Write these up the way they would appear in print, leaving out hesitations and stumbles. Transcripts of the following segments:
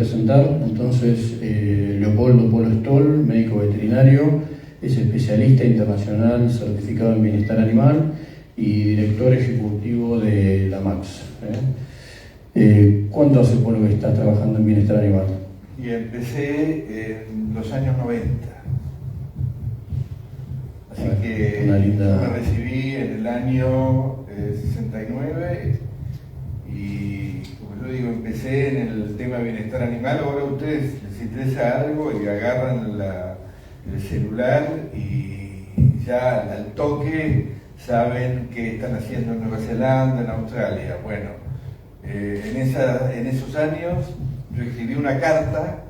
presentar. Entonces, Leopoldo Polo Stoll, médico veterinario, es especialista internacional certificado en bienestar animal y director ejecutivo de la MAX. ¿Cuánto hace, Polo, que estás trabajando en bienestar animal? Y empecé en los años 90. Así que me recibí en el año 69 y, como yo digo, empecé en el tema de bienestar animal. Ahora a ustedes les interesa algo y agarran el celular y ya al toque saben qué están haciendo en Nueva Zelanda, en Australia. Bueno, en esos años yo escribí una carta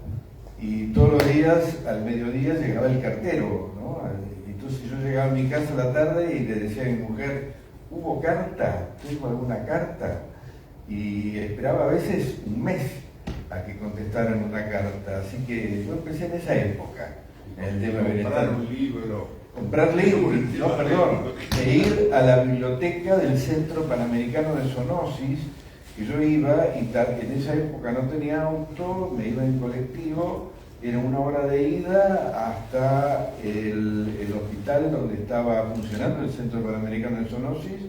y todos los días al mediodía llegaba el cartero, ¿no? Entonces yo llegaba a mi casa a la tarde y le decía a mi mujer: ¿hubo carta? ¿Tengo alguna carta? Y esperaba a veces un mes a que contestaran una carta. Así que yo empecé en esa época, en el tema de bienestar. Comprar un libro. Comprar libros, no, perdón, de ir a la biblioteca del Centro Panamericano de Zoonosis, que yo iba y en esa época no tenía auto, me iba en colectivo, era 1 hora de ida hasta el hospital donde estaba funcionando el Centro Panamericano de Zoonosis,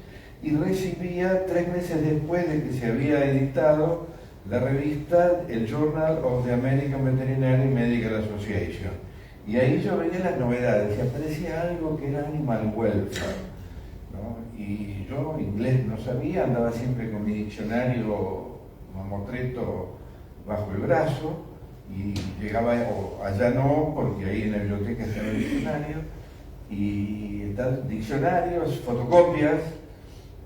y recibía 3 meses después de que se había editado la revista, el Journal of the American Veterinary Medical Association. Y ahí yo veía las novedades y aparecía algo que era animal welfare, ¿no? Y yo inglés no sabía, andaba siempre con mi diccionario mamotreto bajo el brazo y llegaba, o allá no, porque ahí en la biblioteca estaba el diccionario, y tal, diccionarios, fotocopias,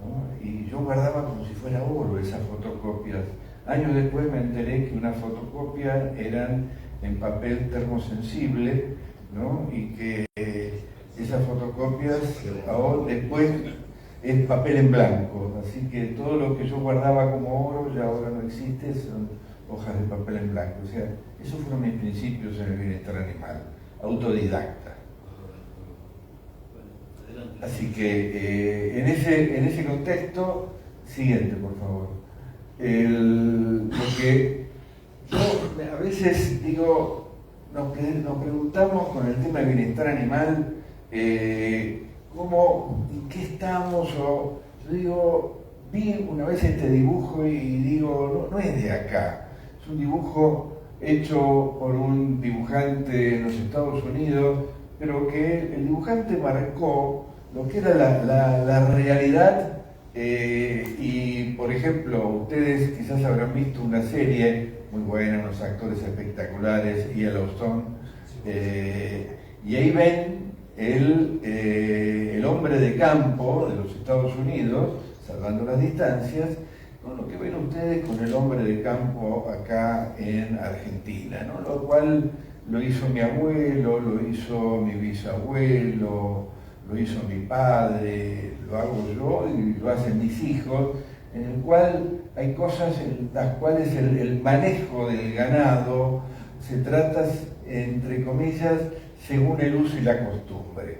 ¿no? Y yo guardaba como si fuera oro esas fotocopias. Años después me enteré que una fotocopia eran en papel termosensible, ¿no? Y que esas fotocopias ahora después es papel en blanco, así que todo lo que yo guardaba como oro ya ahora no existe, son hojas de papel en blanco. O sea, esos fueron mis principios en el bienestar animal, autodidacta. Así que en ese contexto, siguiente por favor. Lo que yo a veces digo, nos preguntamos con el tema de bienestar animal, ¿cómo, en qué estamos? O yo digo, vi una vez este dibujo y digo, no es de acá, es un dibujo hecho por un dibujante en los Estados Unidos, pero que el dibujante marcó lo que era la realidad. Y por ejemplo, ustedes quizás habrán visto una serie muy buena, unos actores espectaculares, Yellowstone, y ahí ven el hombre de campo de los Estados Unidos, salvando las distancias, con lo que ven ustedes con el hombre de campo acá en Argentina, ¿no? Lo cual lo hizo mi abuelo, lo hizo mi bisabuelo, lo hizo mi padre, lo hago yo y lo hacen mis hijos, en el cual hay cosas en las cuales el manejo del ganado se trata, entre comillas, según el uso y la costumbre.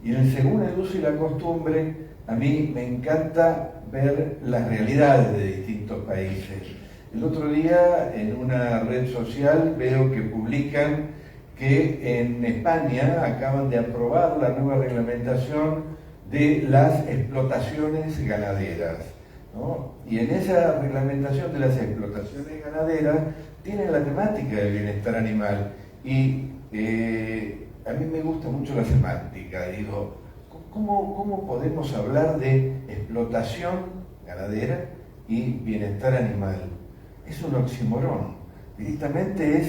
Y según el uso y la costumbre, a mí me encanta ver las realidades de distintos países. El otro día en una red social veo que publican que en España acaban de aprobar la nueva reglamentación de las explotaciones ganaderas, ¿no? Y en esa reglamentación de las explotaciones ganaderas tiene la temática del bienestar animal. Y a mí me gusta mucho la semántica. Digo, ¿cómo podemos hablar de explotación ganadera y bienestar animal? Es un oxímoron. Directamente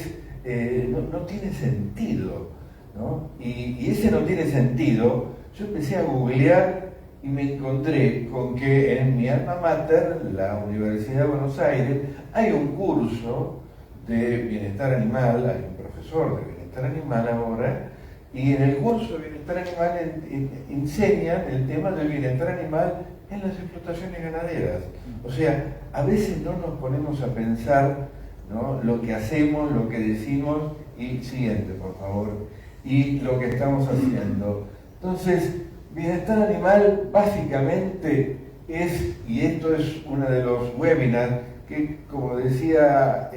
no tiene sentido, ¿no? Y ese no tiene sentido. Yo empecé a googlear y me encontré con que en mi alma mater, la Universidad de Buenos Aires, hay un curso de bienestar animal, hay un profesor de bienestar animal ahora, y en el curso de bienestar animal enseñan el tema del bienestar animal en las explotaciones ganaderas. O sea, a veces no nos ponemos a pensar, ¿no?, lo que hacemos, lo que decimos, y siguiente por favor, y lo que estamos haciendo. Entonces, bienestar animal básicamente es, y esto es uno de los webinars, que como decía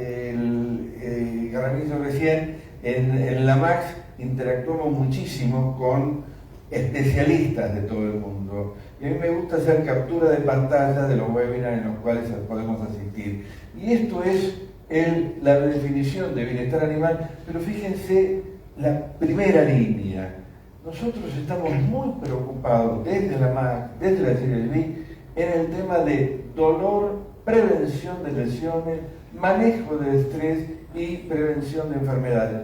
Patricio recién, en la MACS interactuamos muchísimo con especialistas de todo el mundo. Y a mí me gusta hacer captura de pantalla de los webinars en los cuales podemos asistir. Y esto es la definición de bienestar animal, pero fíjense la primera línea. Nosotros estamos muy preocupados desde la MAC, desde la GLB, en el tema de dolor, prevención de lesiones, manejo de estrés y prevención de enfermedades.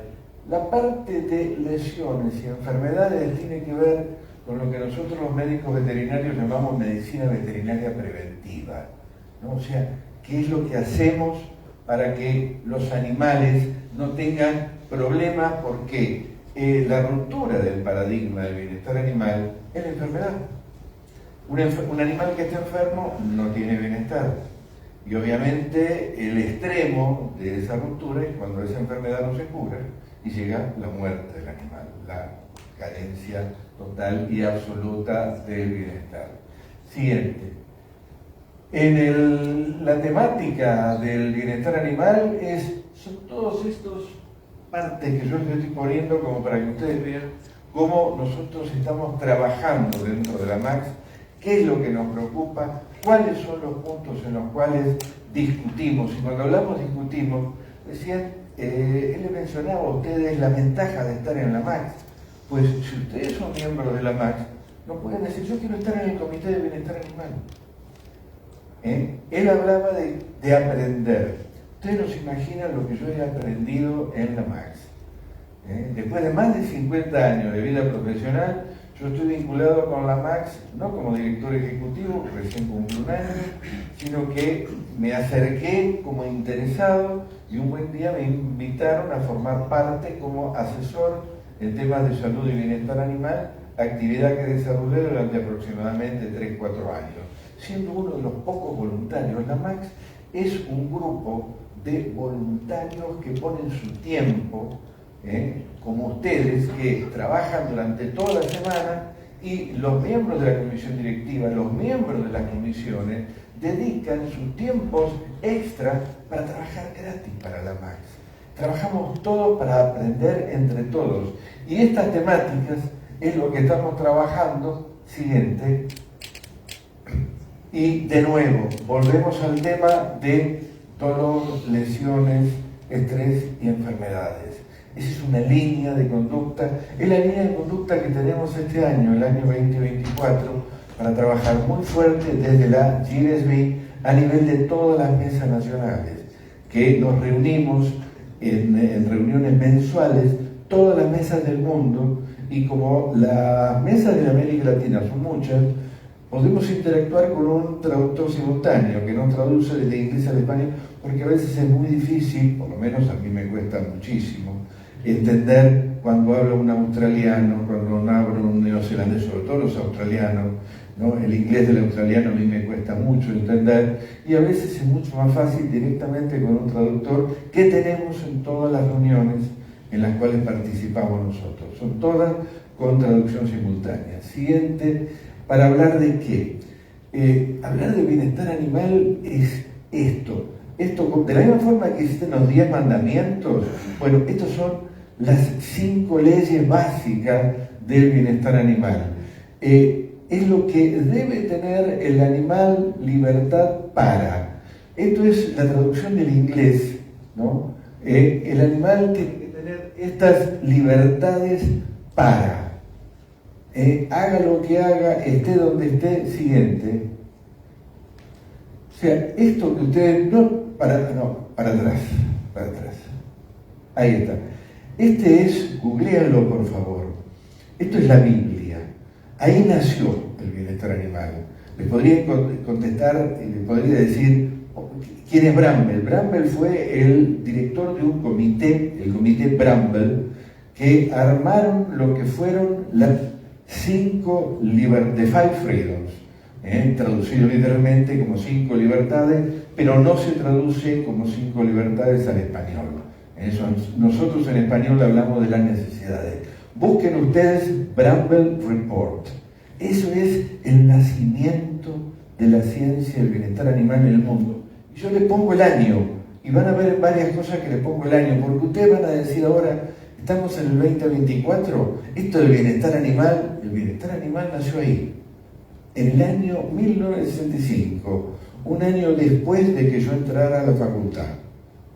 La parte de lesiones y enfermedades tiene que ver con lo que nosotros los médicos veterinarios llamamos medicina veterinaria preventiva, ¿no? O sea, ¿qué es lo que hacemos para que los animales no tengan problemas? Porque la ruptura del paradigma del bienestar animal es la enfermedad. Un animal que está enfermo no tiene bienestar. Y obviamente el extremo de esa ruptura es cuando esa enfermedad no se cura y llega la muerte del animal, la carencia total y absoluta del bienestar. Siguiente. La temática del bienestar animal son todos estos partes que yo les estoy poniendo como para que ustedes vean cómo nosotros estamos trabajando dentro de la MACS, qué es lo que nos preocupa, cuáles son los puntos en los cuales discutimos. Y cuando discutimos, decían, él le mencionaba a ustedes la ventaja de estar en la MACS. Pues si ustedes son miembros de la MACS, no pueden decir, yo quiero estar en el Comité de Bienestar Animal. Él hablaba de aprender. Ustedes no se imaginan lo que yo he aprendido en la MACS. Después de más de 50 años de vida profesional, yo estoy vinculado con la MACS, no como director ejecutivo, recién cumplí un año, sino que me acerqué como interesado y un buen día me invitaron a formar parte como asesor en temas de salud y bienestar animal, actividad que desarrollé durante aproximadamente 3-4 años. Siendo uno de los pocos voluntarios, la MACS es un grupo de voluntarios que ponen su tiempo, como ustedes, que trabajan durante toda la semana, y los miembros de la comisión directiva, los miembros de las comisiones, dedican sus tiempos extra para trabajar gratis para la MACS. Trabajamos todos para aprender entre todos. Y estas temáticas es lo que estamos trabajando. Siguiente. Y de nuevo, volvemos al tema de dolor, lesiones, estrés y enfermedades. Esa es una línea de conducta, es la línea de conducta que tenemos este año, el año 2024, para trabajar muy fuerte desde la GLSB a nivel de todas las mesas nacionales, que nos reunimos en reuniones mensuales, todas las mesas del mundo, y como las mesas de América Latina son muchas, podemos interactuar con un traductor simultáneo que nos traduce desde inglés al español, porque a veces es muy difícil, por lo menos a mí me cuesta muchísimo, entender cuando habla un australiano, cuando habla un neozelandés, sobre todo los australianos, ¿no? El inglés del australiano a mí me cuesta mucho entender, y a veces es mucho más fácil directamente con un traductor que tenemos en todas las reuniones en las cuales participamos nosotros. Son todas con traducción simultánea. Siguiente, ¿para hablar de qué? Hablar de bienestar animal es esto. Esto, de la misma forma que existen los 10 mandamientos, bueno, estos son las 5 leyes básicas del bienestar animal. Es lo que debe tener el animal libertad para. Esto es la traducción del inglés, ¿no? El animal tiene que tener estas libertades para. Haga lo que haga, esté donde esté. Siguiente. O sea, esto que ustedes para atrás. Ahí está. Googléalo por favor. Esto es la Biblia. Ahí nació el bienestar animal. Les podría contestar, les podría decir, ¿quién es Bramble? Bramble fue el director de un comité, el comité Bramble, que armaron lo que fueron las 5 freedoms, traducido literalmente como 5 libertades, pero no se traduce como 5 libertades al español. Nosotros en español hablamos de las necesidades. Busquen ustedes Bramble Report. Eso es el nacimiento de la ciencia del bienestar animal en el mundo. Y yo les pongo el año y van a ver varias cosas que les pongo el año, porque ustedes van a decir ahora, estamos en el 2024, esto del bienestar animal, el bienestar animal nació ahí, en el año 1965, un año después de que yo entrara a la facultad.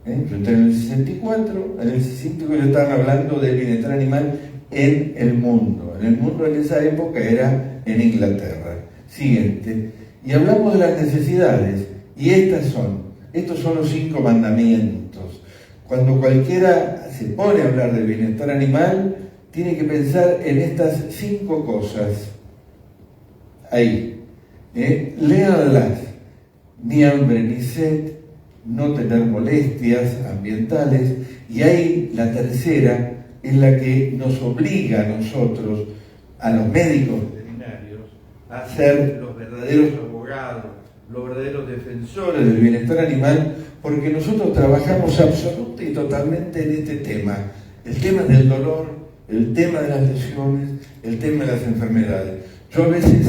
Yo entré en el 64, en el 65 ya estaban hablando del bienestar animal en el mundo. En el mundo en esa época era en Inglaterra. Siguiente. Y hablamos de las necesidades, y estos son los 5 mandamientos. Cuando cualquiera se pone a hablar del bienestar animal, tiene que pensar en estas 5 cosas. Ahí. Léanlas. Ni hambre ni sed, no tener molestias ambientales, y ahí la tercera es la que nos obliga a nosotros, a los médicos veterinarios, a ser los verdaderos abogados, los verdaderos defensores del bienestar animal, porque nosotros trabajamos absolutamente y totalmente en este tema, el tema del dolor, el tema de las lesiones, el tema de las enfermedades. Yo a veces,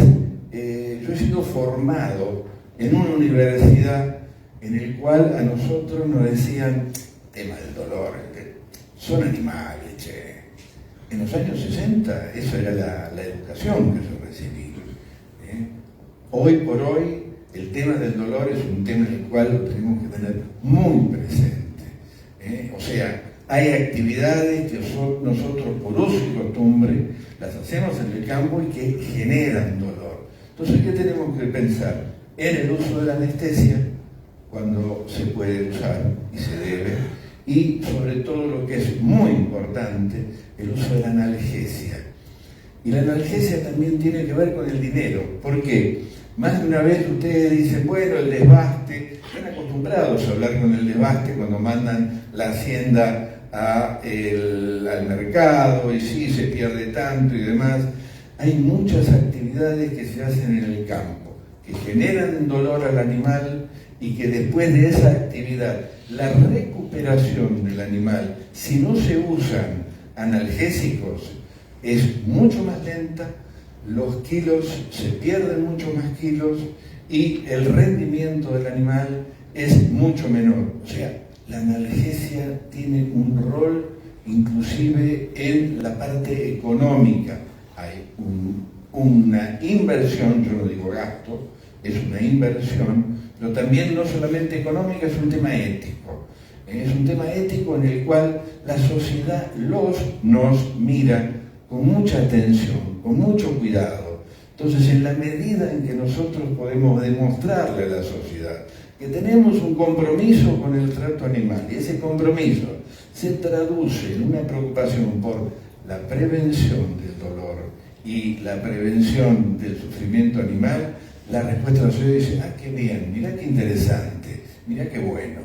yo he sido formado en una universidad en el cual a nosotros nos decían, tema del dolor, son animales, che. En los años 60 esa era la educación que yo recibí. Hoy por hoy el tema del dolor es un tema en el cual lo tenemos que tener muy presente. O sea, hay actividades que nosotros por uso y costumbre las hacemos en el campo y que generan dolor. Entonces, ¿qué tenemos que pensar? En el uso de la anestesia, cuando se puede usar y se debe, y sobre todo lo que es muy importante, el uso de la analgesia. Y la analgesia también tiene que ver con el dinero. ¿Por qué? Más de una vez ustedes dicen, bueno, el desbaste, están acostumbrados a hablar con el desbaste cuando mandan la hacienda al mercado, y sí, se pierde tanto y demás. Hay muchas actividades que se hacen en el campo, que generan dolor al animal y que después de esa actividad, la recuperación del animal, si no se usan analgésicos, es mucho más lenta, los kilos, se pierden mucho más kilos y el rendimiento del animal es mucho menor. O sea, la analgesia tiene un rol inclusive en la parte económica. Hay una inversión, yo no digo gasto, es una inversión, pero también no solamente económica, es un tema ético. Es un tema ético en el cual la sociedad nos mira con mucha atención, con mucho cuidado. Entonces, en la medida en que nosotros podemos demostrarle a la sociedad que tenemos un compromiso con el trato animal, y ese compromiso se traduce en una preocupación por la prevención del dolor y la prevención del sufrimiento animal, la respuesta de la sociedad dice, qué bien, mirá qué interesante, mirá qué bueno.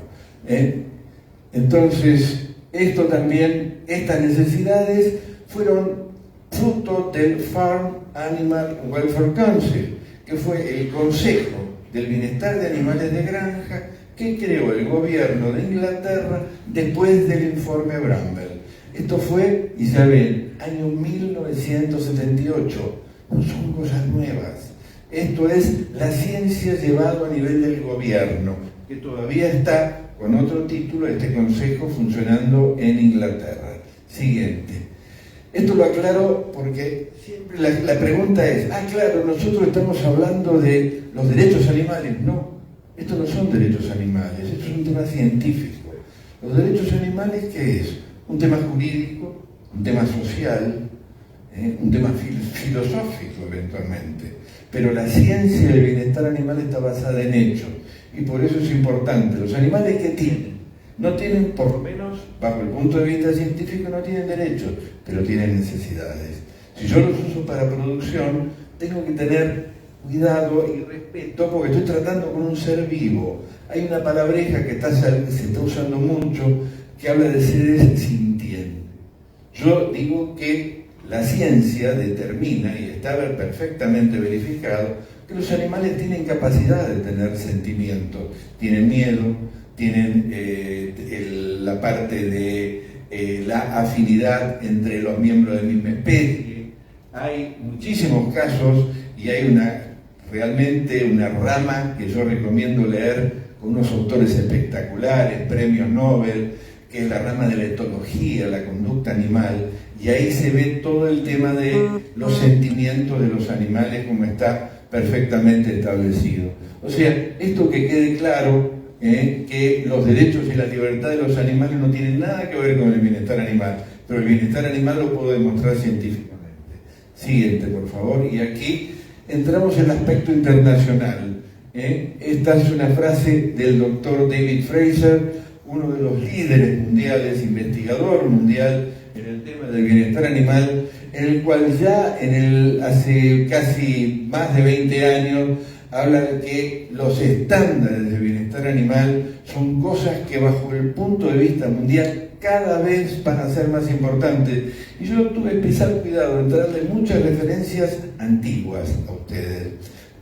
Entonces, esto también, estas necesidades fueron fruto del Farm Animal Welfare Council, que fue el Consejo del Bienestar de Animales de Granja que creó el gobierno de Inglaterra después del informe Bramble. Esto fue, y ya ven, año 1978, no son cosas nuevas. Esto es la ciencia llevado a nivel del gobierno, que todavía está con otro título, este consejo funcionando en Inglaterra. Siguiente. Esto lo aclaro porque siempre la pregunta es, claro, nosotros estamos hablando de los derechos animales. No, estos no son derechos animales, esto es un tema científico. Los derechos animales, ¿qué es? Un tema jurídico, un tema social, un tema filosófico eventualmente. Pero la ciencia del bienestar animal está basada en hechos, y por eso es importante. Los animales que tienen, no tienen, por lo menos bajo el punto de vista científico, no tienen derechos, pero tienen necesidades. Si yo los uso para producción, tengo que tener cuidado y respeto, porque estoy tratando con un ser vivo. Hay una palabreja que se está usando mucho, que habla de seres sintientes. Yo digo que la ciencia determina, y está perfectamente verificado, que los animales tienen capacidad de tener sentimientos, tienen miedo, tienen la parte de la afinidad entre los miembros de la misma especie. Hay muchísimos casos y hay realmente una rama que yo recomiendo leer con unos autores espectaculares, premios Nobel, que es la rama de la etología, la conducta animal, y ahí se ve todo el tema de los sentimientos de los animales como está perfectamente establecido. O sea, esto que quede claro, que los derechos y la libertad de los animales no tienen nada que ver con el bienestar animal, pero el bienestar animal lo puedo demostrar científicamente. Siguiente, por favor, y aquí entramos en el aspecto internacional. Esta es una frase del doctor David Fraser, uno de los líderes mundiales, investigador mundial en el tema del bienestar animal, en el cual ya hace casi más de 20 años habla de que los estándares de bienestar animal son cosas que bajo el punto de vista mundial cada vez van a ser más importantes. Y yo tuve especial cuidado en traerle muchas referencias antiguas a ustedes,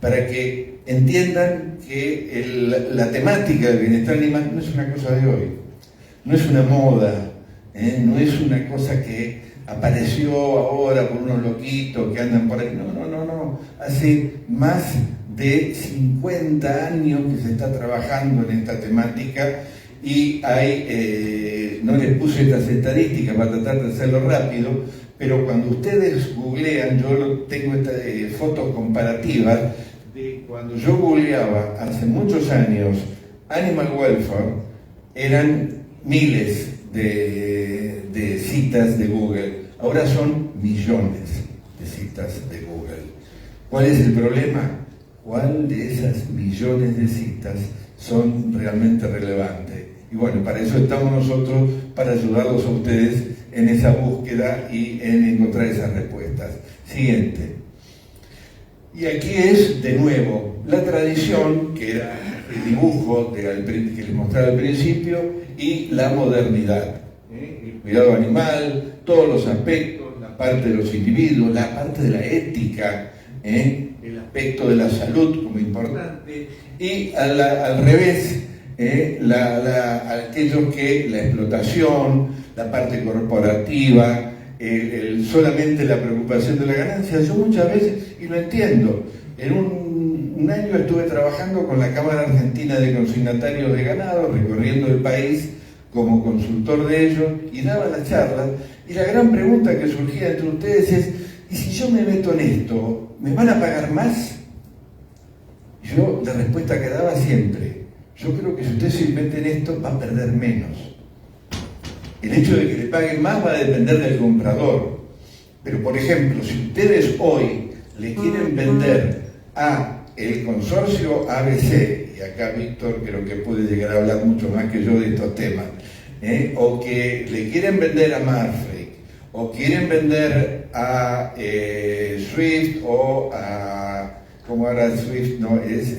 para que entiendan que la temática del bienestar animal no es una cosa de hoy, no es una moda, no es una cosa que apareció ahora por unos loquitos que andan por ahí. No. Hace más de 50 años que se está trabajando en esta temática y hay, no les puse estas estadísticas para tratar de hacerlo rápido, pero cuando ustedes googlean, yo tengo estas fotos comparativas de cuando yo googleaba hace muchos años Animal Welfare, eran miles de citas de Google, ahora son millones de citas de Google. ¿Cuál es el problema? ¿Cuál de esas millones de citas son realmente relevantes? Y bueno, para eso estamos nosotros, para ayudarlos a ustedes en esa búsqueda y en encontrar esas respuestas. Siguiente. Y aquí es, de nuevo, la tradición, que era el dibujo que les mostraba al principio, y la modernidad. El cuidado animal, todos los aspectos, la parte de los individuos, la parte de la ética, el aspecto de la salud como importante, y al revés, aquello que la explotación, la parte corporativa, solamente la preocupación de la ganancia. Yo muchas veces, y lo entiendo, en un año estuve trabajando con la Cámara Argentina de Consignatarios de Ganado, recorriendo el país como consultor de ellos, y daba las charlas, y la gran pregunta que surgía entre ustedes es: ¿y si yo me meto en esto, me van a pagar más? Yo, la respuesta que daba siempre: yo creo que si usted se mete en esto, va a perder menos. El hecho de que le paguen más va a depender del comprador. Pero, por ejemplo, si ustedes hoy le quieren vender a el consorcio ABC, y acá Víctor creo que puede llegar a hablar mucho más que yo de estos temas, o que le quieren vender a Marfrig, o quieren vender a Swift, o a... ¿cómo era Swift? No, es...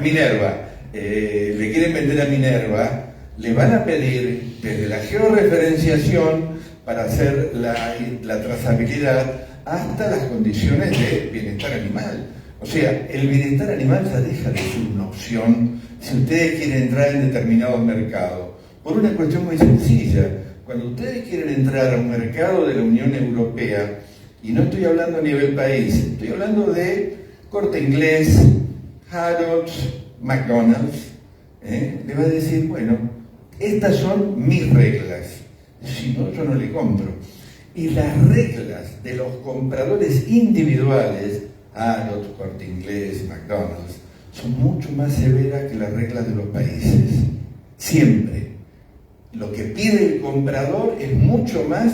Minerva. Le quieren vender a Minerva, le van a pedir desde la georreferenciación para hacer la trazabilidad hasta las condiciones de bienestar animal. O sea, el bienestar animal ya deja de ser una opción si ustedes quieren entrar en determinados mercados. Por una cuestión muy sencilla: cuando ustedes quieren entrar a un mercado de la Unión Europea, y no estoy hablando a nivel país, estoy hablando de Corte Inglés, Harrods, McDonald's, le va a decir: bueno, estas son mis reglas, si no, yo no le compro. Y las reglas de los compradores individuales, Harrods, Corte Inglés, McDonald's, son mucho más severas que las reglas de los países. Siempre. Lo que pide el comprador es mucho más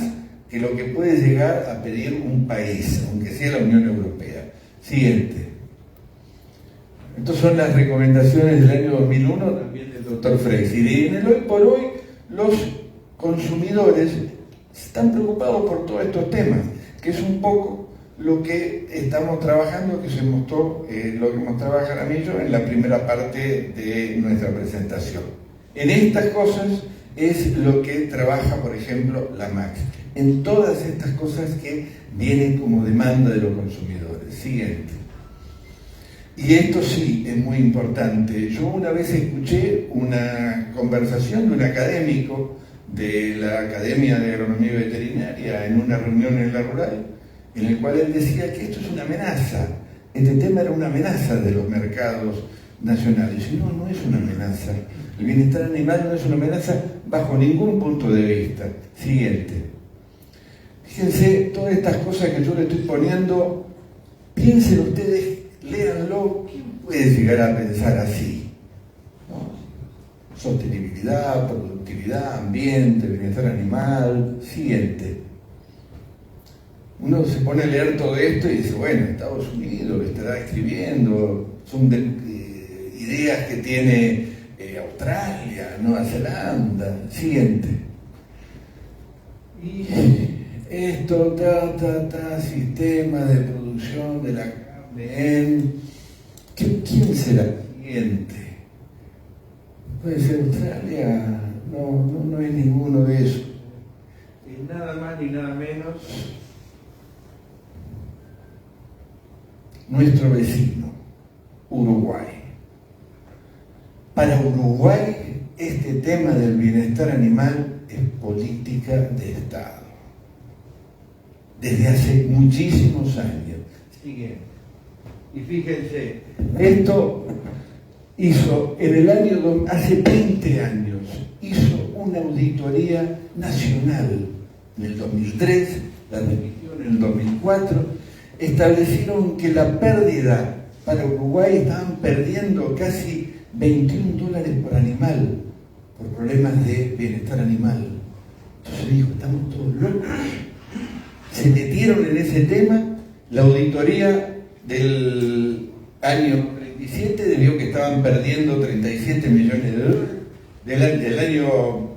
que lo que puede llegar a pedir un país, aunque sea la Unión Europea. Siguiente. Estas son las recomendaciones del año 2001, también del doctor Freixi. Y en el hoy por hoy, los consumidores están preocupados por todos estos temas, que es un poco lo que estamos trabajando, que se mostró, lo que mostraba Jaramillo en la primera parte de nuestra presentación. En estas cosas es lo que trabaja, por ejemplo, la MAC, en todas estas cosas que vienen como demanda de los consumidores. Siguiente. Y esto sí es muy importante. Yo una vez escuché una conversación de un académico de la Academia de Agronomía Veterinaria en una reunión en la rural, en el cual él decía que esto es una amenaza. Este tema era una amenaza de los mercados nacional. Dice, no, no es una amenaza. El bienestar animal no es una amenaza bajo ningún punto de vista. Siguiente. Fíjense, todas estas cosas que yo le estoy poniendo, piensen ustedes, léanlo, ¿quién puede llegar a pensar así? ¿No? Sostenibilidad, productividad, ambiente, bienestar animal. Siguiente. Uno se pone a leer todo esto y dice, bueno, Estados Unidos lo estará escribiendo, son ideas que tiene Australia, Nueva Zelanda. Siguiente. Y esto, sistema de producción de la carne en... ¿Quién será el siguiente? Puede ser Australia, no es ninguno de esos. Es nada más ni nada menos nuestro vecino, Uruguay. Para Uruguay, este tema del bienestar animal es política de Estado. Desde hace muchísimos años. Siguiente. Y fíjense, esto hizo en el año, hace 20 años, hizo una auditoría nacional en el 2003, la remitió en el 2004, establecieron que la pérdida para Uruguay estaban perdiendo casi $21 por animal por problemas de bienestar animal. Entonces dijo, estamos todos locos. Se metieron en ese tema. La auditoría del año 37 debió que estaban perdiendo 37 millones de dólares del año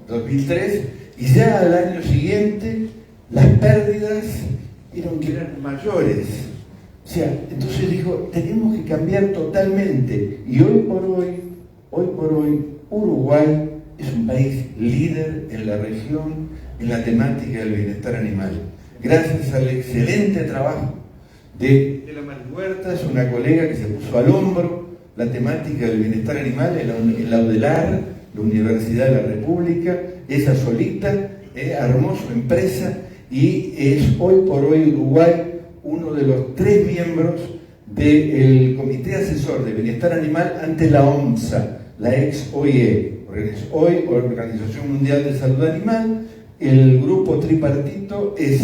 2003, y ya al año siguiente las pérdidas eran mayores. O sea, entonces dijo, tenemos que cambiar totalmente. Y hoy por hoy, Uruguay es un país líder en la región en la temática del bienestar animal. Gracias al excelente trabajo de la Mari Huertas, una colega que se puso al hombro la temática del bienestar animal en la UDELAR, la Universidad de la República. Ella solita armó su empresa y es hoy por hoy Uruguay uno de los 3 miembros del Comité Asesor de Bienestar Animal ante la OMSA, la ex OIE, hoy Organización Mundial de Salud Animal. El grupo tripartito es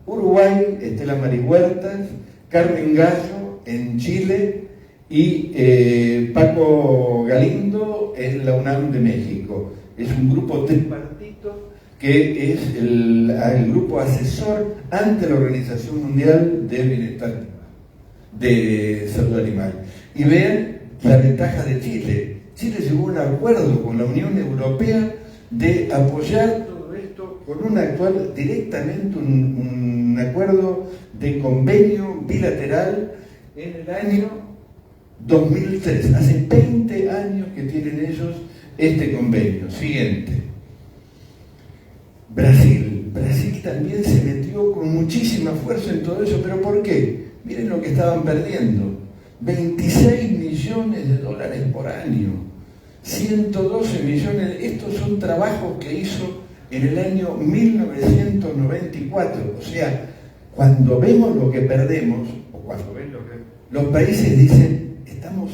Uruguay, Estela Mari Huertas, Carmen Gallo en Chile y Paco Galindo en la UNAM de México. Es un grupo tripartito que es el grupo asesor ante la Organización Mundial de Bienestar Animal, de Salud Animal. Y vean la ventaja de Chile. Chile llegó a un acuerdo con la Unión Europea de apoyar todo esto con directamente un acuerdo de convenio bilateral en el año 2003. Hace 20 años que tienen ellos este convenio. Siguiente. Brasil también se metió con muchísima fuerza en todo eso, pero ¿por qué? Miren lo que estaban perdiendo, $26 millones por año, 112 millones, estos son trabajos que hizo en el año 1994, o sea, cuando vemos lo que perdemos, o cuando ven lo que... Los países dicen, estamos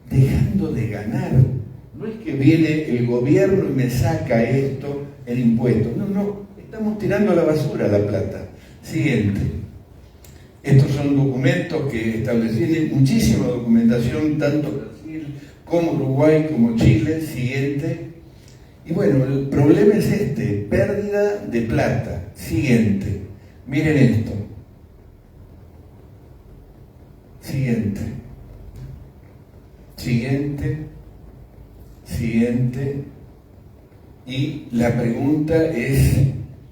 dejando de ganar, no es que viene el gobierno y me saca esto, el impuesto, no, estamos tirando a la basura la plata. Siguiente. Estos son documentos que establecen muchísima documentación, tanto Brasil como Uruguay como Chile. Siguiente. Y bueno, el problema es pérdida de plata. Siguiente. Miren esto. Siguiente. Y la pregunta es,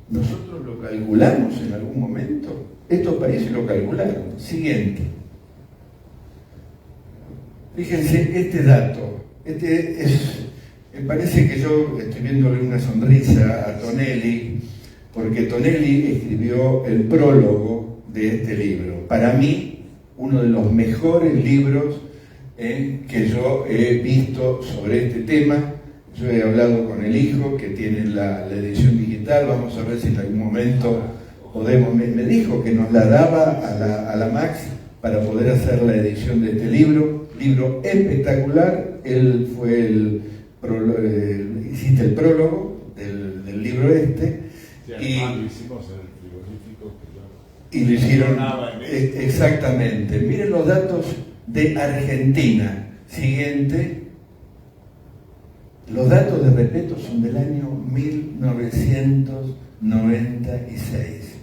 ¿nosotros lo calculamos en algún momento? Estos países lo calcularon. Siguiente. Fíjense este dato. Me parece que yo estoy viéndole una sonrisa a Tonelli, porque Tonelli escribió el prólogo de este libro. Para mí, uno de los mejores libros que yo he visto sobre este tema. Yo he hablado con el hijo que tiene la edición digital, vamos a ver si en algún momento podemos, me dijo que nos la daba a la Max para poder hacer la edición de este libro espectacular, él fue hiciste el prólogo del libro este. Sí, además lo hicimos en el frigorífico. Y lo hicieron exactamente. Miren los datos de Argentina. Siguiente. Los datos de Repetto son del año 1996.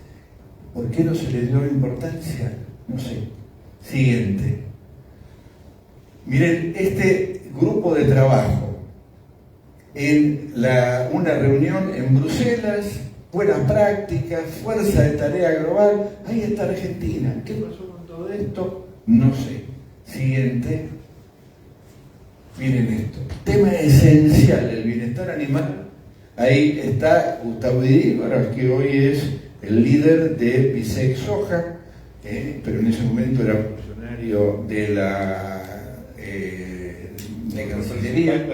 ¿Por qué no se le dio importancia? No sé. Siguiente. Miren, este grupo de trabajo en una reunión en Bruselas, buenas prácticas, fuerza de tarea global, ahí está Argentina. ¿Qué pasó con todo esto? No sé. Siguiente. Miren esto. Tema esencial del bienestar animal. Ahí está Gustavo Díaz, que hoy es el líder de Bisex Soja, pero en ese momento era funcionario de la de Cancillería.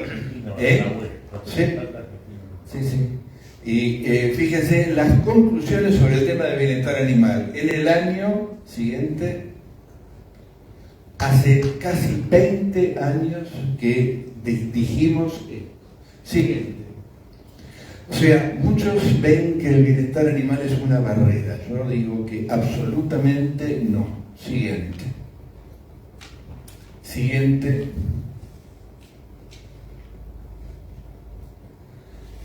Sí. Y fíjense las conclusiones sobre el tema del bienestar animal. En el año siguiente, hace casi 20 años que dijimos esto. Siguiente. O sea, muchos ven que el bienestar animal es una barrera. Yo digo que absolutamente no. Siguiente.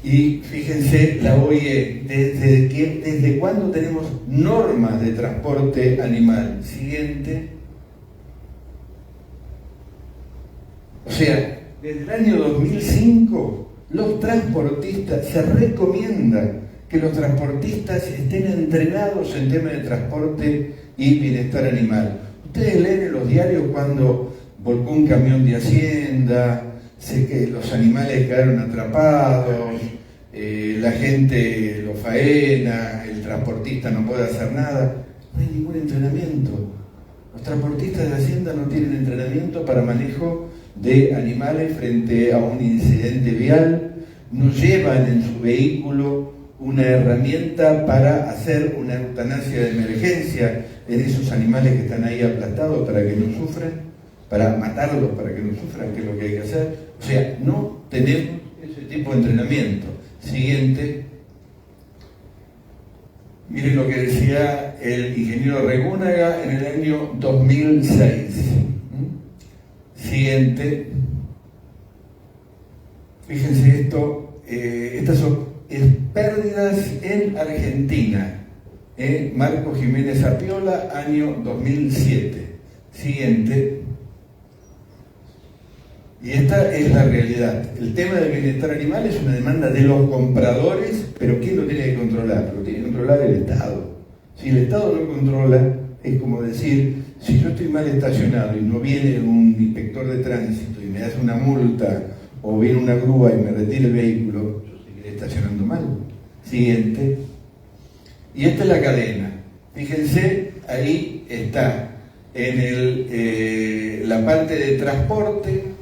Y fíjense, la OIE, ¿desde cuándo tenemos normas de transporte animal? Siguiente. O sea, desde el año 2005, los transportistas, se recomienda que los transportistas estén entrenados en temas de transporte y bienestar animal. Ustedes leen en los diarios cuando volcó un camión de Hacienda, sé que los animales quedaron atrapados, la gente lo faena, el transportista no puede hacer nada. No hay ningún entrenamiento. Los transportistas de Hacienda no tienen entrenamiento para manejo de animales frente a un incidente vial, no llevan en su vehículo una herramienta para hacer una eutanasia de emergencia en esos animales que están ahí aplastados para que no sufran, para matarlos para que no sufran, que es lo que hay que hacer. O sea, no tenemos ese tipo de entrenamiento. Siguiente. Miren lo que decía el ingeniero Regúnaga en el año 2006. Siguiente. Fíjense esto, estas son pérdidas en Argentina. Marco Jiménez Apiola, año 2007. Siguiente. Y esta es la realidad. El tema del bienestar animal es una demanda de los compradores, pero ¿quién lo tiene que controlar? Lo tiene que controlar el Estado. Si el Estado no controla, es como decir, si yo estoy mal estacionado y no viene un inspector de tránsito y me hace una multa, o viene una grúa y me retira el vehículo, yo seguiré estacionando mal. Siguiente. Y esta es la cadena. Fíjense, ahí está, en la parte de transporte,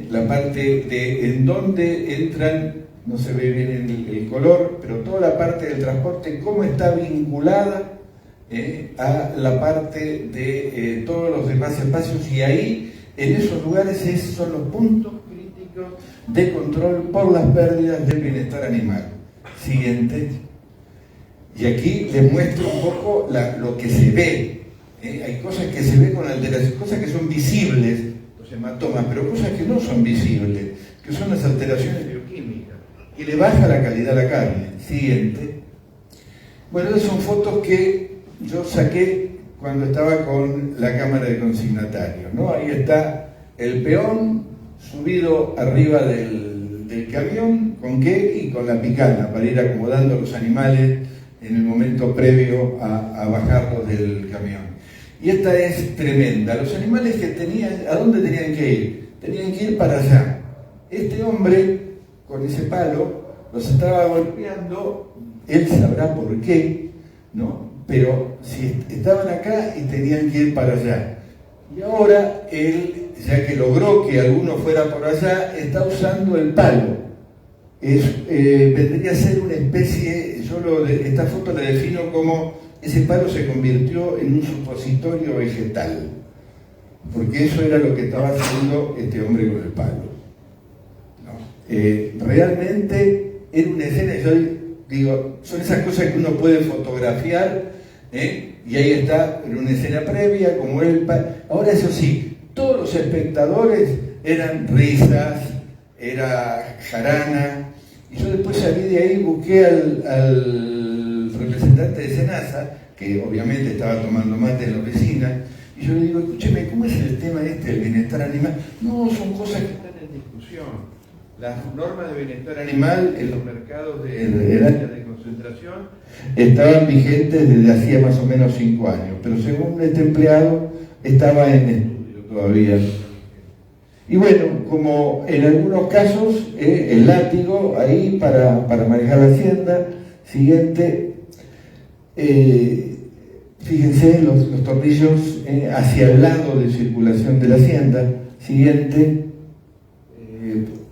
la parte de en donde entran, no se ve bien el color, pero toda la parte del transporte, cómo está vinculada a la parte de todos los demás espacios, y ahí, en esos lugares, son los puntos críticos de control por las pérdidas del bienestar animal. Siguiente. Y aquí les muestro un poco lo que se ve. Hay cosas que se ven con alteración, cosas que son visibles, los hematomas, pero cosas que no son visibles, que son las alteraciones bioquímicas, y le baja la calidad a la carne. Siguiente. Bueno, esas son fotos que yo saqué cuando estaba con la cámara de consignatarios, ¿no? Ahí está el peón subido arriba del camión, ¿con qué? Y con la picana, para ir acomodando los animales en el momento previo a bajarlos del camión. Y esta es tremenda. Los animales que tenían, ¿a dónde tenían que ir? Tenían que ir para allá. Este hombre, con ese palo, los estaba golpeando, él sabrá por qué, ¿no? Pero si estaban acá y tenían que ir para allá. Y ahora él, ya que logró que alguno fuera por allá, está usando el palo. Vendría a ser una especie, esta foto la defino como ese palo se convirtió en un supositorio vegetal. porque eso era lo que estaba haciendo este hombre con el palo, ¿no? Realmente era una escena, yo digo, son esas cosas que uno puede fotografiar, y ahí está, en una escena previa, como él. Ahora, eso sí, todos los espectadores eran risas, era jarana, y yo después salí de ahí y busqué al representante de Senasa, que obviamente estaba tomando mate en la oficina, y yo le digo, escúcheme, ¿cómo es el tema del bienestar animal? No, son cosas que están en discusión. Las normas de bienestar animal en los mercados del área de concentración estaban vigentes desde hacía más o menos 5 años, pero según este empleado estaba en estudio todavía. Y bueno, como en algunos casos, el látigo ahí para manejar la hacienda. Siguiente, fíjense los tornillos hacia el lado de circulación de la hacienda. Siguiente.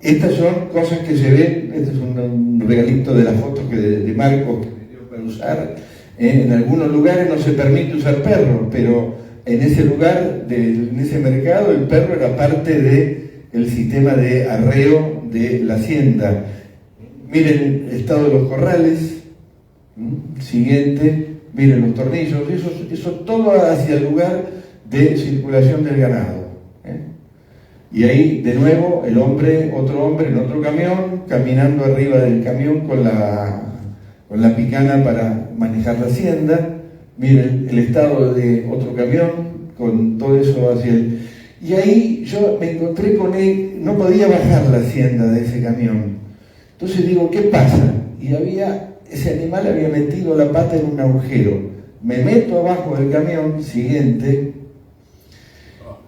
Estas son cosas que se ven, este es un regalito de las fotos de Marcos que me dio para usar. En algunos lugares no se permite usar perros, pero en ese lugar, en ese mercado, el perro era parte del sistema de arreo de la hacienda. Miren el estado de los corrales. Siguiente, miren los tornillos, eso todo hacia el lugar de circulación del ganado. Y ahí, de nuevo, otro hombre en otro camión, caminando arriba del camión con la picana para manejar la hacienda. Miren el estado de otro camión, con todo eso hacia él. Y ahí yo me encontré con él, no podía bajar la hacienda de ese camión. Entonces digo, ¿qué pasa? Y ese animal había metido la pata en un agujero. Me meto abajo del camión, siguiente.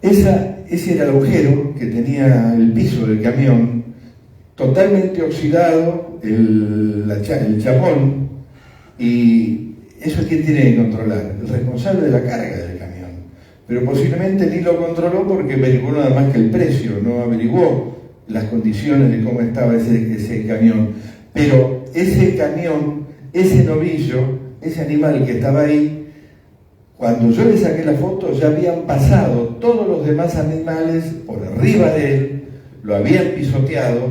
Ese era el agujero que tenía el piso del camión, totalmente oxidado, el chapón, y eso ¿quién tiene que controlar? El responsable de la carga del camión. Pero posiblemente ni lo controló porque averiguó nada más que el precio, no averiguó las condiciones de cómo estaba ese camión. Pero ese camión, ese novillo, ese animal que estaba ahí, cuando yo le saqué la foto ya habían pasado todos los demás animales por arriba de él, lo habían pisoteado,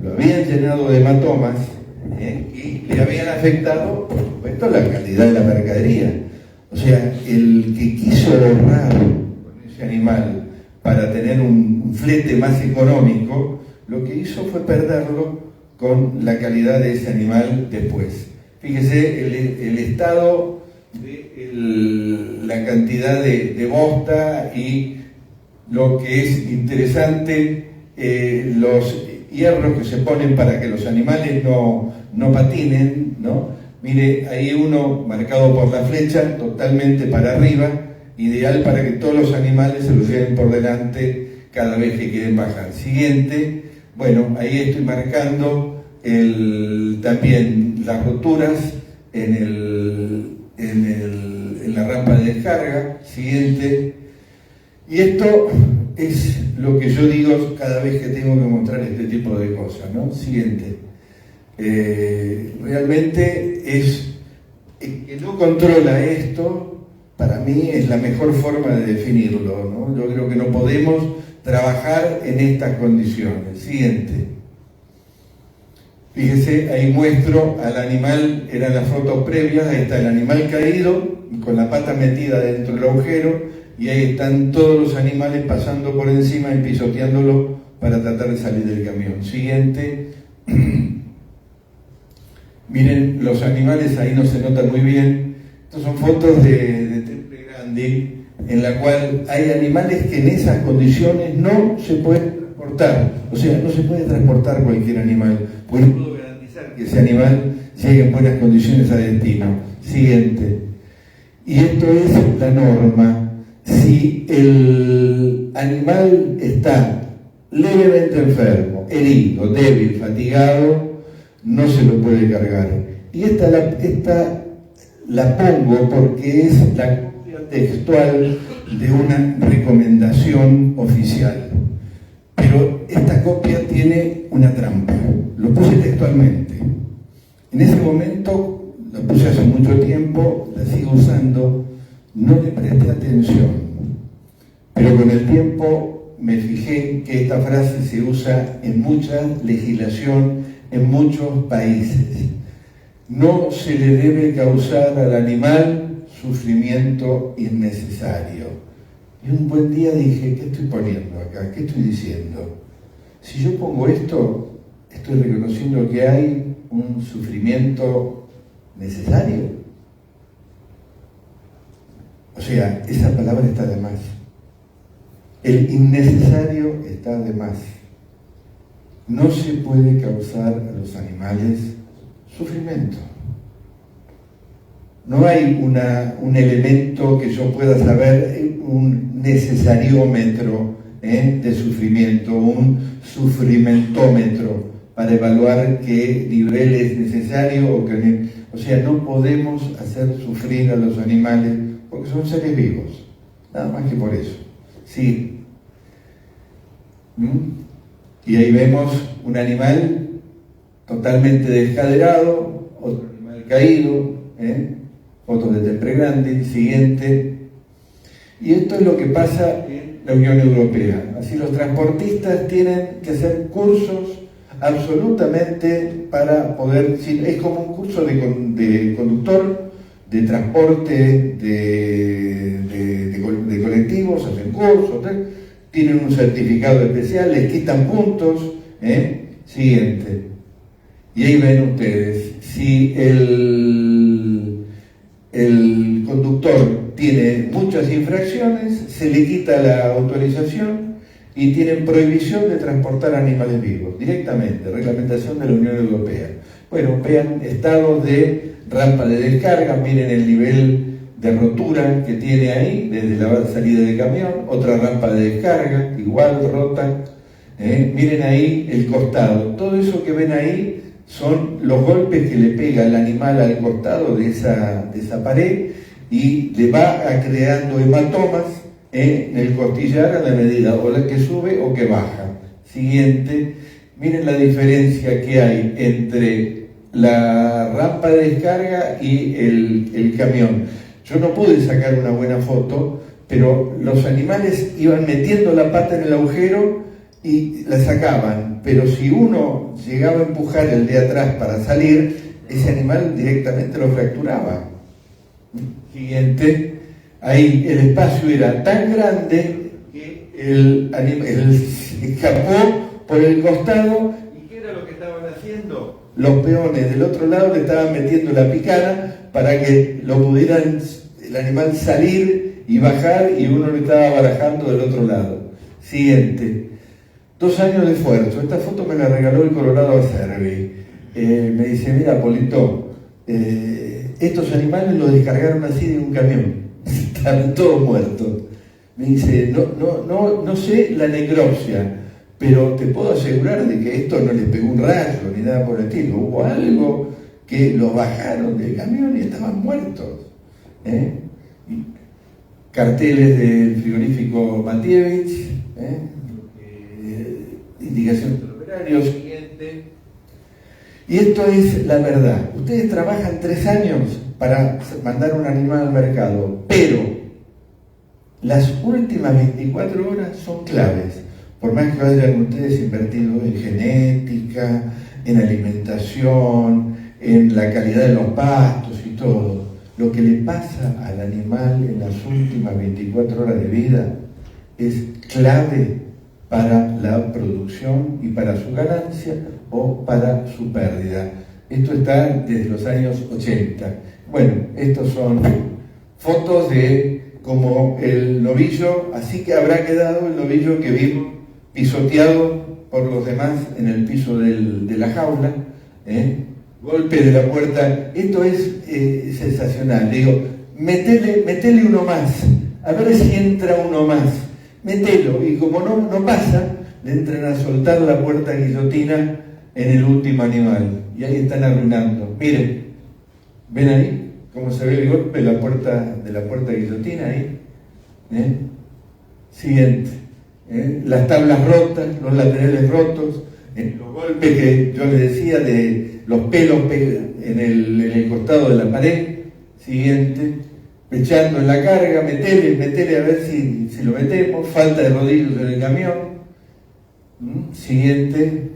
lo habían llenado de hematomas, y le habían afectado, por supuesto, la calidad de la mercadería. O sea, el que quiso ahorrar con ese animal para tener un flete más económico, lo que hizo fue perderlo con la calidad de ese animal después. Fíjese el estado la cantidad de bosta, y lo que es interesante, los hierros que se ponen para que los animales no patinen, ¿no? Mire, ahí uno marcado por la flecha, totalmente para arriba, ideal para que todos los animales se los lleven por delante cada vez que quieren bajar. Siguiente, bueno, ahí estoy marcando también las roturas en la rampa de descarga. Siguiente. Y esto es lo que yo digo cada vez que tengo que mostrar este tipo de cosas, ¿no? Siguiente. Realmente el que no controla esto, para mí es la mejor forma de definirlo, ¿no? Yo creo que no podemos trabajar en estas condiciones. Siguiente. Fíjese, ahí muestro al animal, eran las fotos previas, ahí está el animal caído, con la pata metida dentro del agujero, y ahí están todos los animales pasando por encima y pisoteándolo para tratar de salir del camión. Siguiente. Miren, los animales ahí no se notan muy bien. Estas son fotos de Temple Grande, en la cual hay animales que en esas condiciones no se pueden transportar. O sea, no se puede transportar cualquier animal, pues no puedo garantizar que ese animal llegue en buenas condiciones a destino. Siguiente. Y esto es la norma. Si el animal está levemente enfermo, herido, débil, fatigado, no se lo puede cargar. Y esta la pongo porque es la copia textual de una recomendación oficial. Pero esta copia tiene una trampa. Lo puse textualmente. En ese momento, lo puse hace mucho tiempo, la sigo usando, no le presté atención. Pero con el tiempo me fijé que esta frase se usa en mucha legislación en muchos países. No se le debe causar al animal sufrimiento innecesario. Y un buen día dije, ¿qué estoy poniendo acá? ¿Qué estoy diciendo? Si yo pongo esto, estoy reconociendo que hay un sufrimiento necesario. O sea, esa palabra está de más. El innecesario está de más. No se puede causar a los animales sufrimiento. No hay un elemento que yo pueda saber, un necesariómetro de sufrimiento, un sufrimentómetro para evaluar qué nivel es necesario o qué. O sea, no podemos hacer sufrir a los animales porque son seres vivos, nada más que por eso. Sí. Y ahí vemos un animal totalmente descaderado, otro animal caído, otro de temple grande, siguiente. Y esto es lo que pasa en la Unión Europea. Así los transportistas tienen que hacer cursos absolutamente para poder, es como un curso de conductor, de transporte, de colectivos, hacen cursos, tienen un certificado especial, les quitan puntos, siguiente. Y ahí ven ustedes, si el conductor tiene muchas infracciones, se le quita la autorización y tienen prohibición de transportar animales vivos, directamente, reglamentación de la Unión Europea. Bueno, vean estados de rampa de descarga, miren el nivel de rotura que tiene ahí, desde la salida de camión, otra rampa de descarga, igual rota, miren ahí el costado, todo eso que ven ahí son los golpes que le pega el animal al costado de esa pared y le va creando hematomas en el costillar a la medida o la que sube o que baja. Siguiente, miren la diferencia que hay entre la rampa de descarga y el camión. Yo no pude sacar una buena foto, pero los animales iban metiendo la pata en el agujero y la sacaban, pero si uno llegaba a empujar el de atrás para salir, ese animal directamente lo fracturaba. Siguiente, ahí el espacio era tan grande que el animal escapó por el costado. ¿Y qué era lo que estaban haciendo? Los peones del otro lado le estaban metiendo la picana para que lo pudieran el animal salir y bajar, y uno lo estaba barajando del otro lado. Siguiente, 2 años de esfuerzo. Esta foto me la regaló el Colorado Acerbi. Me dice, mira, Polito, estos animales los descargaron así de un camión, están todos muertos. Me dice, no sé la necropsia, pero te puedo asegurar de que esto no les pegó un rayo ni nada por el estilo. Hubo algo que los bajaron del camión y estaban muertos. Carteles del frigorífico Matievich, indicación del operario, siguiente. Y esto es la verdad. Ustedes trabajan 3 años para mandar un animal al mercado, pero las últimas 24 horas son claves. Por más que hayan ustedes invertido en genética, en alimentación, en la calidad de los pastos y todo, lo que le pasa al animal en las últimas 24 horas de vida es clave para la producción y para su ganancia o para su pérdida. Esto está desde los años 80. Bueno, estos son fotos de como el novillo, así que habrá quedado el novillo que vimos pisoteado por los demás en el piso de la jaula, golpe de la puerta. Esto es sensacional. Digo, metele uno más, a ver si entra uno más, metelo, y como no pasa, le entran a soltar la puerta guillotina en el último animal, y ahí están arruinando. Miren, ¿ven ahí cómo se ve el golpe de la puerta guillotina ahí? Siguiente, las tablas rotas, los laterales rotos, los golpes que yo les decía de los pelos en el costado de la pared. Siguiente, echando en la carga, metele a ver si lo metemos, falta de rodillos en el camión. Siguiente.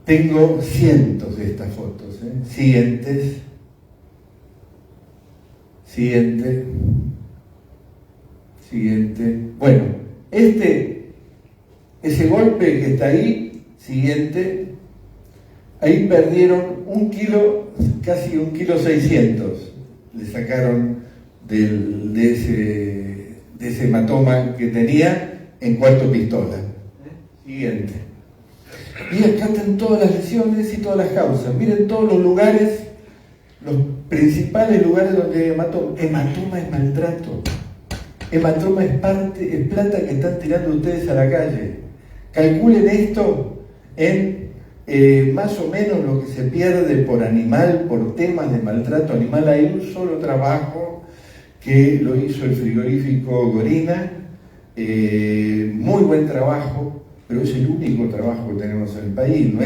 Tengo cientos de estas fotos. Siguiente. Bueno, ese golpe que está ahí, siguiente, ahí perdieron 1 kilo, casi 1,6 kilos, le sacaron de ese hematoma que tenía en cuarto pistola. Siguiente. Y acá están todas las lesiones y todas las causas. Miren todos los lugares, los principales lugares donde hay hematoma. Hematoma es maltrato. Hematoma es plata que están tirando ustedes a la calle. Calculen esto en más o menos lo que se pierde por animal, por temas de maltrato animal. Hay un solo trabajo que lo hizo el frigorífico Gorina, muy buen trabajo, pero es el único trabajo que tenemos en el país. No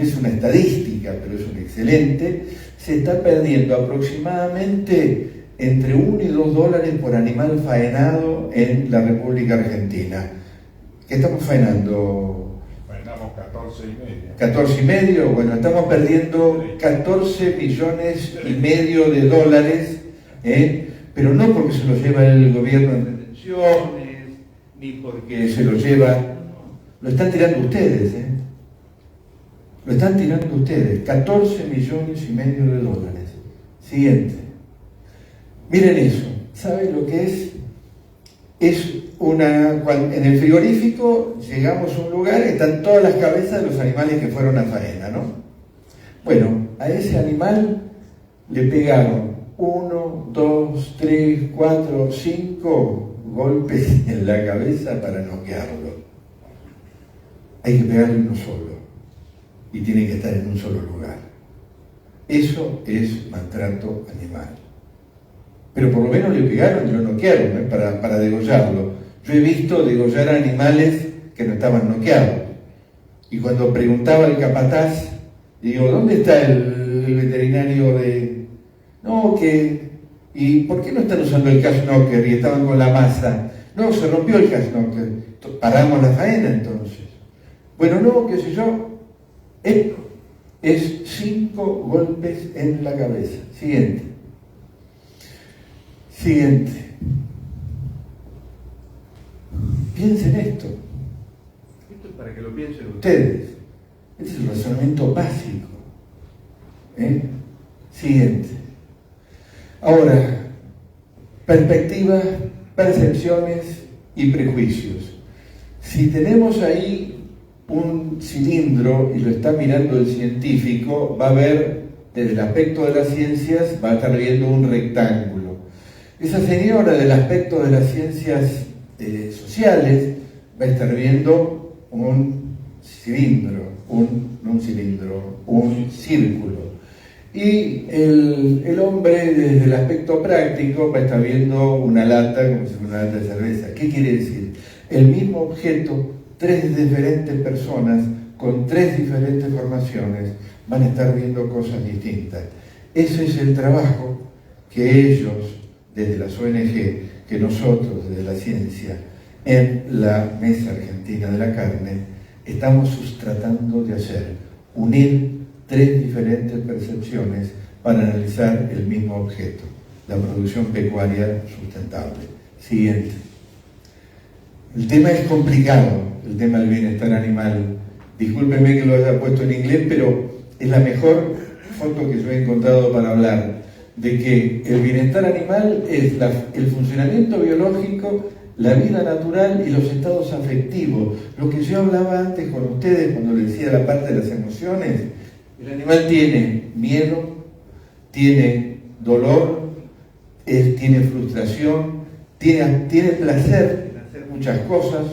es una estadística, pero es un excelente. Se está perdiendo aproximadamente entre 1 y 2 dólares por animal faenado en la República Argentina. ¿Qué estamos faenando? Faenamos 14,5. 14,5, bueno, estamos perdiendo 14,5 millones de dólares, pero no porque se lo lleva el gobierno en detenciones, ni porque se lo lleva, lo están tirando ustedes, lo están tirando ustedes, 14,5 millones de dólares. Siguiente. Miren eso, ¿saben lo que es? En el frigorífico llegamos a un lugar, están todas las cabezas de los animales que fueron a faena, ¿no? Bueno, a ese animal le pegaron 1, 2, 3, 4, 5 golpes en la cabeza para noquearlo. Hay que pegarle uno solo y tiene que estar en un solo lugar. Eso es maltrato animal. Pero por lo menos le pegaron y lo noquearon, para degollarlo. Yo he visto degollar animales que no estaban noqueados. Y cuando preguntaba al capataz, digo, ¿dónde está el veterinario de...? No, ¿y por qué no están usando el cash knocker y estaban con la masa? No, se rompió el cash knocker. Paramos la faena entonces. Bueno, no, qué sé yo. Es 5 golpes en la cabeza. Siguiente. Piensen esto. Esto es para que lo piensen ustedes. Este es el razonamiento básico. Siguiente. Ahora, perspectivas, percepciones y prejuicios. Si tenemos ahí un cilindro y lo está mirando el científico, va a ver, desde el aspecto de las ciencias, va a estar viendo un rectángulo. Esa señora, del aspecto de las ciencias sociales, va a estar viendo un cilindro, un círculo. Y el hombre, desde el aspecto práctico, va a estar viendo una lata como si fuera una lata de cerveza. ¿Qué quiere decir? El mismo objeto, 3 diferentes personas con 3 diferentes formaciones van a estar viendo cosas distintas. Ese es el trabajo que ellos, desde las ONG, que nosotros, desde la ciencia, en la Mesa Argentina de la Carne, estamos tratando de hacer: unir 3 diferentes percepciones para analizar el mismo objeto, la producción pecuaria sustentable. Siguiente. El tema es complicado, el tema del bienestar animal. Discúlpenme que lo haya puesto en inglés, pero es la mejor foto que yo he encontrado para hablar de que el bienestar animal es el funcionamiento biológico, la vida natural y los estados afectivos. Lo que yo hablaba antes con ustedes cuando les decía la parte de las emociones. El animal tiene miedo, tiene dolor, tiene frustración, tiene placer en hacer muchas cosas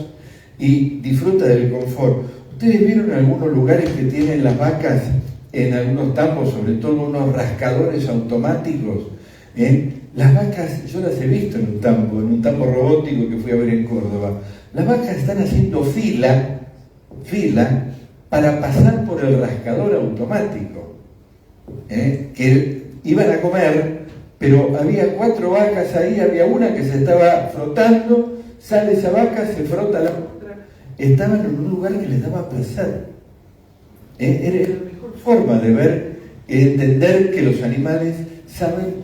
y disfruta del confort. ¿Ustedes vieron en algunos lugares que tienen las vacas, en algunos tambos, sobre todo unos rascadores automáticos? Las vacas, yo las he visto en un tambo robótico que fui a ver en Córdoba. Las vacas están haciendo fila para pasar por el rascador automático. que iban a comer, pero había 4 vacas ahí, había una que se estaba frotando, sale esa vaca, se frota la otra, estaban en un lugar que les daba placer. Era la mejor forma de ver, entender que los animales saben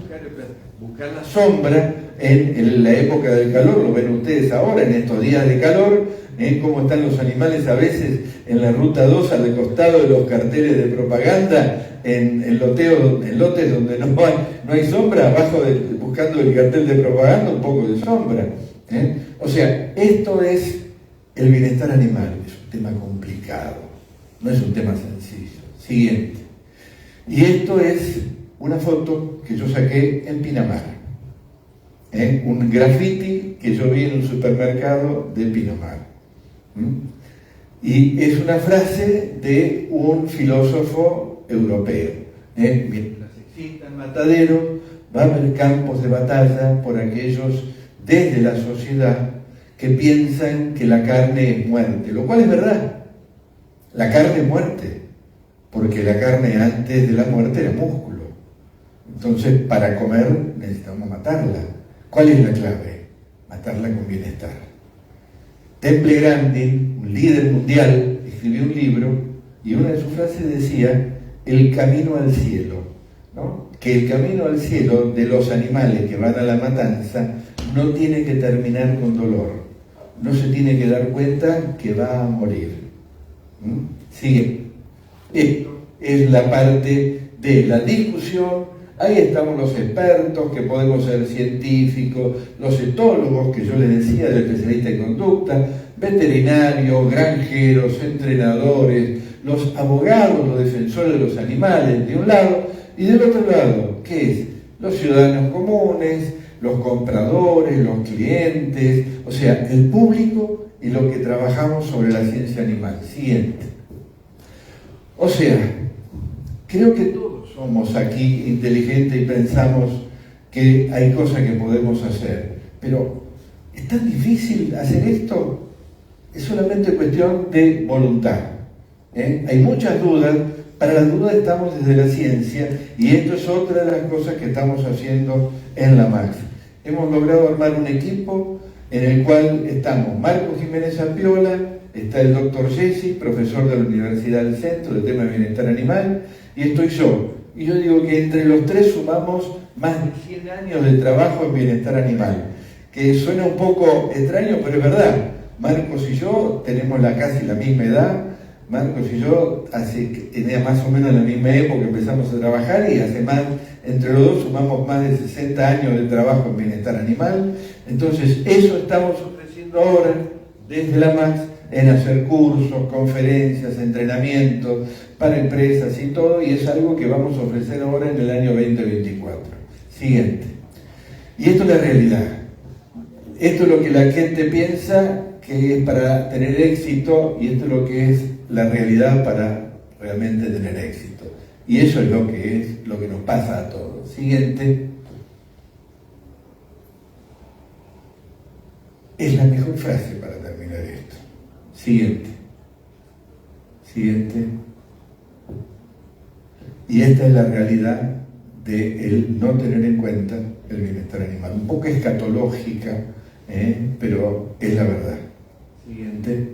buscar la sombra en la época del calor. Lo ven ustedes ahora, en estos días de calor, cómo están los animales a veces en la ruta 2 al costado de los carteles de propaganda, en lotes donde no hay sombra, abajo buscando el cartel de propaganda un poco de sombra. O sea, esto es el bienestar animal. Es un tema complicado, no es un tema sencillo. Siguiente. Y esto es una foto que yo saqué en Pinamar. Un graffiti que yo vi en un supermercado de Pinamar. Y es una frase de un filósofo europeo. Mientras existan mataderos, va a haber campos de batalla por aquellos desde la sociedad que piensan que la carne es muerte, lo cual es verdad. La carne es muerte, porque la carne antes de la muerte era músculo. Entonces, para comer necesitamos matarla. ¿Cuál es la clave? Matarla con bienestar. Temple Grandin, un líder mundial, escribió un libro y una de sus frases decía: el camino al cielo, ¿no? Que el camino al cielo de los animales que van a la matanza no tiene que terminar con dolor, no se tiene que dar cuenta que va a morir. Sigue. Esto es la parte de la discusión. Ahí estamos los expertos, que podemos ser científicos, los etólogos, que yo les decía, del especialista en conducta, veterinarios, granjeros, entrenadores, los abogados, los defensores de los animales, de un lado, y del otro lado, ¿qué es? Los ciudadanos comunes, los compradores, los clientes, o sea, el público y los que trabajamos sobre la ciencia animal. Siguiente. O sea, creo que todos somos aquí inteligentes y pensamos que hay cosas que podemos hacer, pero ¿es tan difícil hacer esto? Es solamente cuestión de voluntad. Hay muchas dudas. Para las dudas estamos desde la ciencia, y esto es otra de las cosas que estamos haciendo en la MAX. Hemos logrado armar un equipo en el cual estamos Marco Jiménez Apiola, está el doctor Jesse, profesor de la Universidad del Centro del tema de bienestar animal, y estoy yo. Y yo digo que entre los tres sumamos más de 100 años de trabajo en bienestar animal, que suena un poco extraño, pero es verdad. Marcos y yo tenemos casi la misma edad. Marcos y yo tenía más o menos la misma época que empezamos a trabajar, y entre los dos sumamos más de 60 años de trabajo en bienestar animal. Entonces, eso estamos ofreciendo ahora desde la MAX, en hacer cursos, conferencias, entrenamientos para empresas y todo, y es algo que vamos a ofrecer ahora en el año 2024. Siguiente. Y esto es la realidad. Esto es lo que la gente piensa que es para tener éxito, y esto es lo que es la realidad para realmente tener éxito. Y eso es lo que nos pasa a todos. Siguiente. Es la mejor frase para terminar esto. Siguiente. Siguiente. Y esta es la realidad de el no tener en cuenta el bienestar animal. Un poco escatológica, pero es la verdad. Siguiente.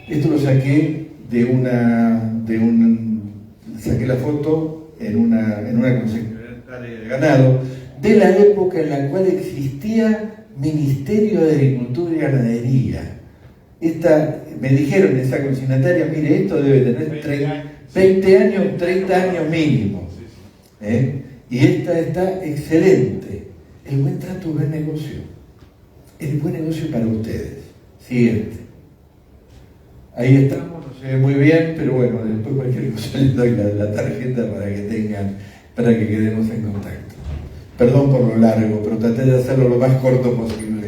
Esto lo saqué saqué la foto en una concesionaria de ganado, de la época en la cual existía Ministerio de Agricultura y Ganadería. Me dijeron en esa concesionaria: mire, esto debe tener 20 años, 30 años mínimo. Y esta está excelente. El buen trato es buen negocio. El buen negocio para ustedes. Siguiente. Ahí estamos, no se ve muy bien, pero bueno, después cualquier cosa les doy la tarjeta para que quedemos en contacto. Perdón por lo largo, pero traté de hacerlo lo más corto posible.